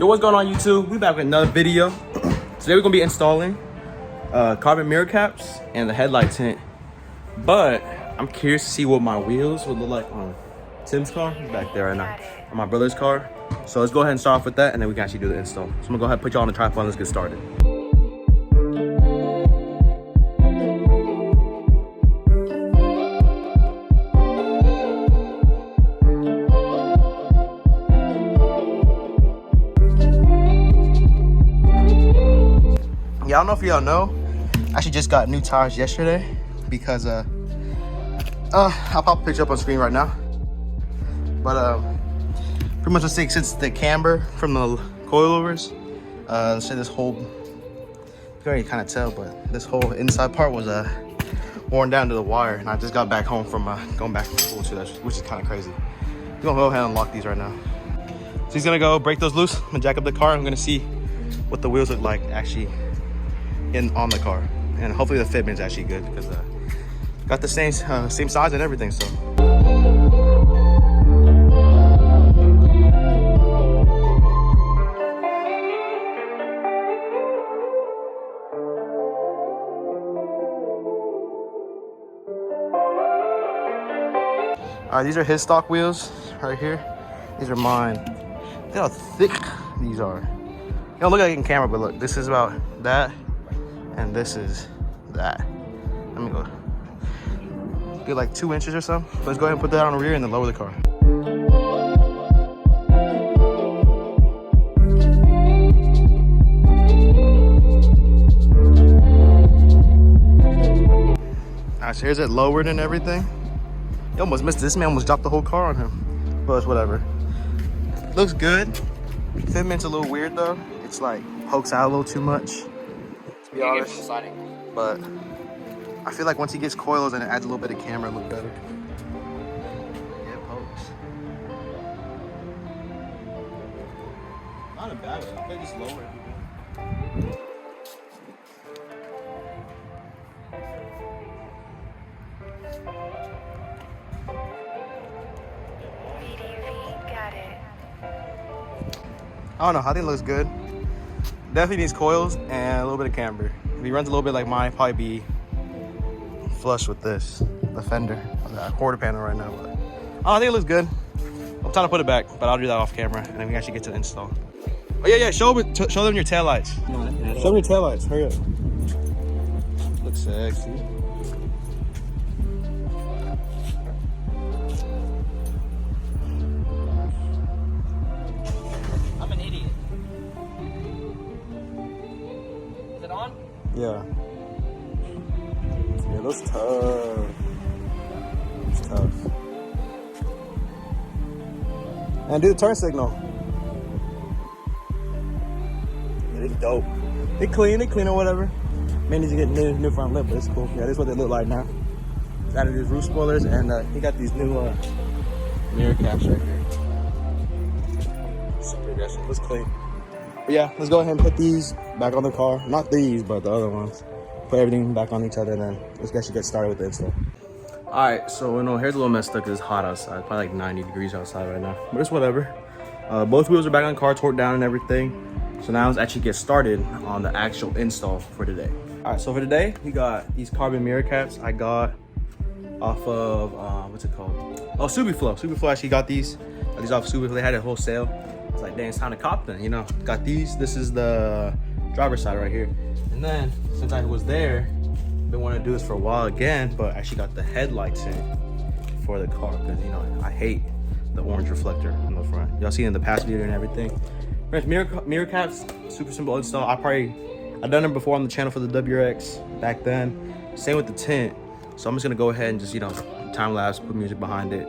Yo, what's going on YouTube? We back with another video. Today we're gonna be installing carbon mirror caps and the headlight tint. But I'm curious to see what my wheels would look like on Tim's car. He's back there right now. On my brother's car. So let's go ahead and start off with that and then we can actually do the install. So I'm gonna go ahead and put y'all on the tripod and let's get started. Yeah, I don't know if y'all know, I actually just got new tires yesterday because I'll pop a picture up on screen right now. But pretty much since the camber from the coilovers, so this whole, you can already kind of tell, but this whole inside part was worn down to the wire, and I just got back home from going back to school too, which is kind of crazy. We're gonna go ahead and unlock these right now. So he's gonna go break those loose. I'm gonna jack up the car. I'm gonna see what the wheels look like actually on the car, and hopefully the fitment's actually good because got the same size and everything. So all right, these are his stock wheels right here. These are mine. Look how thick these are. They don't look like it in camera, but look, this is about that. And this is that. Let me go get like 2 inches or something. Let's go ahead and put that on the rear and then lower the car. Alright, so here's it lowered and everything. He almost missed it. This man almost dropped the whole car on him. But it's whatever. Looks good. Fitment's a little weird though. It's like pokes out a little too much. Be honest, but I feel like once he gets coils and it adds a little bit of camera, it look better. Yeah, it pokes. Not a bad one. I think it's lower. Got it. I don't know. I think it looks good. Definitely needs coils and a little bit of camber. If he runs a little bit like mine, it'd probably be flush with this, the fender, the quarter panel right now. But I think it looks good. I'm trying to put it back, but I'll do that off camera and then we can actually get to the install. Oh yeah, show them your taillights. Show them your taillights, hurry up. Looks sexy. I'm an idiot. Is it on? Yeah. Yeah, that's tough. It's tough. And do the turn signal. Yeah, it's dope. They clean or whatever. May need to get new front lip, but it's cool. Yeah, this is what they look like now. Added these roof spoilers, and he got these new mirror caps right here. Super aggressive. Looks clean. But yeah, let's go ahead and put these back on the car. Not these, but the other ones. Put everything back on each other, and then let's actually get started with the install. All right, so here's a little messed up because it's hot outside. Probably like 90 degrees outside right now, but it's whatever. Both wheels are back on the car, torqued down and everything. So now let's actually get started on the actual install for today. All right, so for today, we got these carbon mirror caps I got off of, what's it called? Oh, Subiflow. Subiflow actually got these off Subiflow. They had a whole sale. It's like, dang, it's time to cop them, you know. Got these. This is the driver's side right here. And then, since I was there, been wanting to do this for a while again, but I actually got the headlights in for the car because, you know, I hate the orange reflector in the front. Y'all see in the past video and everything. Mirror caps, super simple install. I've done them before on the channel for the WRX back then. Same with the tint. So I'm just gonna go ahead and just, you know, time lapse, put music behind it,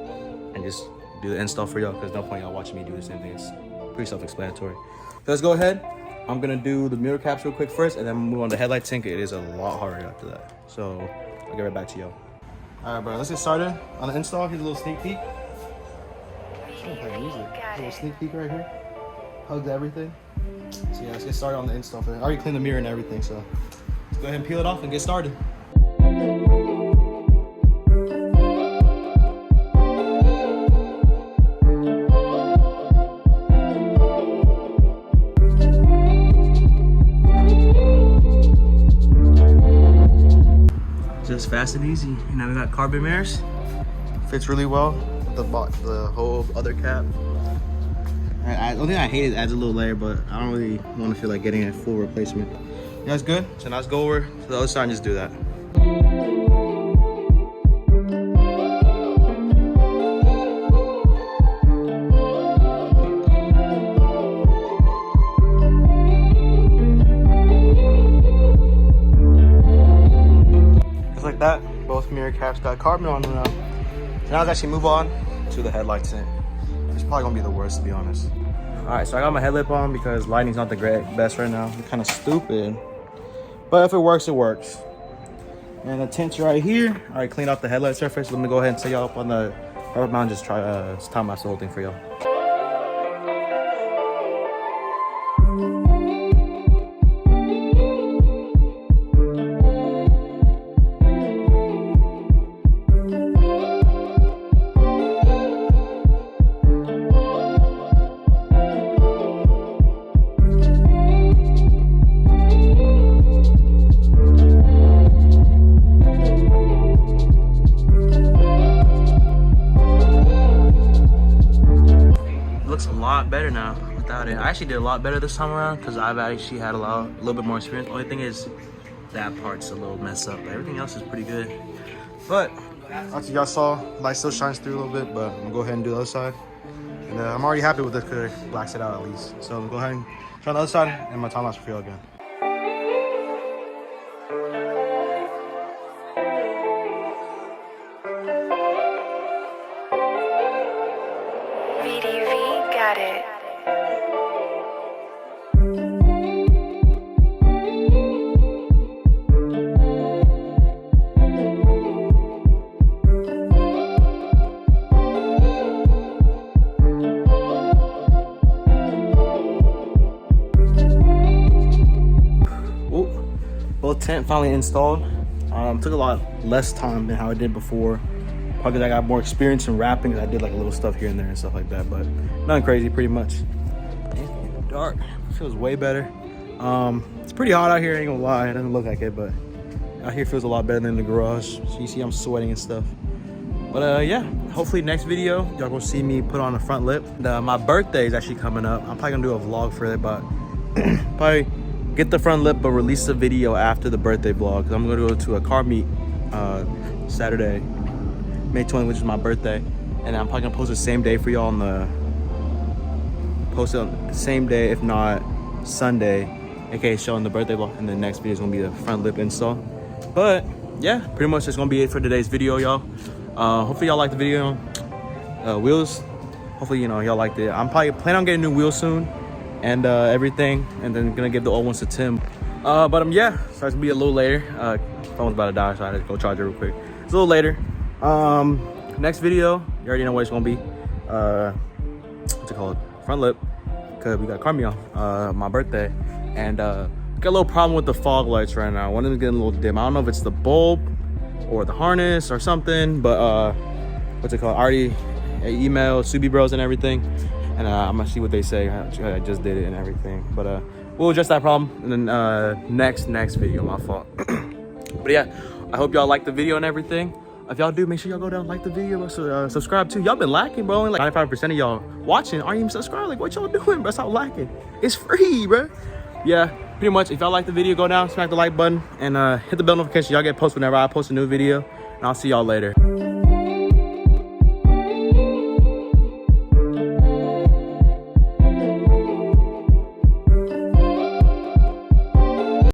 and just do the install for y'all because no point y'all watching me do the same thing. It's pretty self-explanatory. So let's go ahead. I'm gonna do the mirror caps real quick first and then move on to headlight tint. It is a lot harder after that. So I'll get right back to y'all. All right, bro, let's get started on the install. Here's a little sneak peek. Play music. A little sneak peek right here. Hugs everything. So yeah, let's get started on the install. I already cleaned the mirror and everything, so let's go ahead and peel it off and get started. just fast and easy. And now we got carbon mirrors. Fits really well with the whole other cap. The only thing I hate is it adds a little layer, but I don't really want to feel like getting a full replacement. Yeah, that's good. So now let's go over to the other side and just do that. Just like that, both mirror caps got carbon on them now. So now let's actually move on to the headlight tint. It's probably gonna be the worst, to be honest. All right, so I got my headlamp on because lighting's not the best right now. It's kind of stupid, but if it works, it works. And the tint's right here. All right, clean off the headlight surface. Let me go ahead and set y'all up on the rubber mount. Just try time lapse the whole thing for y'all. Looks a lot better now without it. I actually did a lot better this time around because I've actually had a little bit more experience. The only thing is that part's a little messed up, but everything else is pretty good. But as y'all saw, light still shines through a little bit, but I'm gonna go ahead and do the other side. And I'm already happy with this because it blacks it out at least. So I'm gonna go ahead and try the other side and my time lapse for y'all again. VDV got it. Both tent finally installed. Took a lot less time than how I did before. Probably because I got more experience in wrapping. I did like a little stuff here and there and stuff like that, but nothing crazy, pretty much. Damn, dark. Feels way better. It's pretty hot out here, ain't gonna lie. It doesn't look like it, but out here feels a lot better than the garage. So you see I'm sweating and stuff. But yeah, hopefully next video, y'all gonna see me put on a front lip. My birthday is actually coming up. I'm probably gonna do a vlog for it, but probably get the front lip, but release the video after the birthday vlog. Cause I'm gonna go to a car meet Saturday, May 20th, which is my birthday. And I'm probably gonna post the same day for y'all on post it on the same day, if not Sunday, aka showing the birthday vlog. And the next video is gonna be the front lip install. But yeah, pretty much that's gonna be it for today's video, y'all. Hopefully y'all liked the video. Wheels, hopefully y'all liked it. I'm probably planning on getting new wheels soon and everything, and then gonna give the old ones to Tim. Yeah, so it's gonna be a little later. Phone's about to die, so I had to go charge it real quick. It's a little later. Next video, you already know what it's gonna be. What's it called? Front lip, cause we got Carmi on my birthday, and got a little problem with the fog lights right now. One of them getting a little dim. I don't know if it's the bulb or the harness or something, but what's it called? I already emailed Subi Bros and everything, and I'm gonna see what they say. I just did it and everything, but we'll address that problem in the next video. My fault. But yeah, I hope y'all like the video and everything. If y'all do, make sure y'all go down and like the video, subscribe too. Y'all been lacking, bro. Only like 95% of y'all watching aren't even subscribed. Like, what y'all doing, bro? Stop lacking. It's free, bro. Yeah, pretty much. If y'all like the video, go down, smack the like button, and hit the bell notification. Y'all get posts whenever I post a new video. And I'll see y'all later.